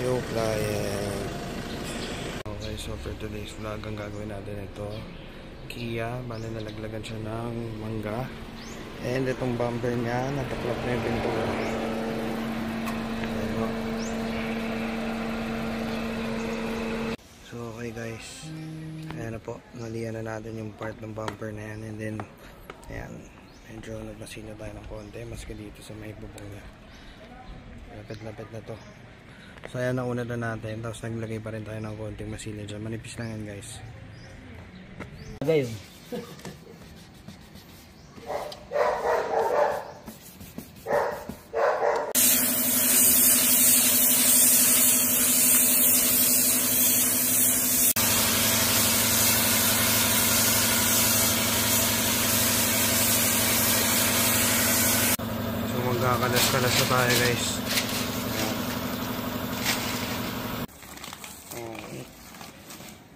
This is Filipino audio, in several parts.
Yo client. Okay, so for today's vlog ang gagawin natin ito Kia, bali nalaglagan siya ng mangga, and itong bumper niya nataklap na yung pintura. So okay guys, ayan na po, nalihan na natin yung part ng bumper na yan, and then ayan, medyo nagmasina tayo ng konti maski dito sa may bubong niya, lapit-lapit na to. So ayan, nauna na natin, tapos naglagay pa rin tayo ng konting masila dyan, manipis lang yan guys. Guys, so magkakalas-kalas na tayo guys.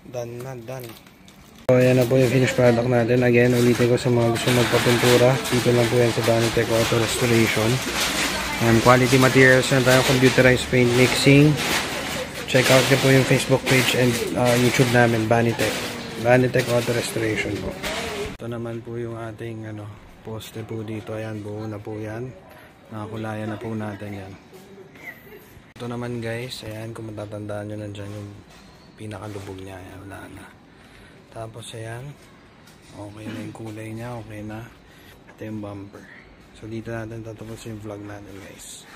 Done na, done. So ayan na po yung finished product natin. Again, ulitin ko sa mga gusto magpapintura, dito lang po yan sa Banitec Auto Restoration. Quality materials na tayo, computerized paint mixing. Check out nyo po yung Facebook page and YouTube namin, Banitec Auto Restoration po. Ito naman po yung ating poste po dito. Ayan, buo na po yan. Nakakulayan na po natin yan. Ito naman guys, ayan, kung matatandaan nyo nandyan yung pinakalubog niya. Ayan, wala na. Tapos ayan, okay na yung kulay niya, okay na. Ito yung bumper. So dito natin tatapos yung vlog natin guys.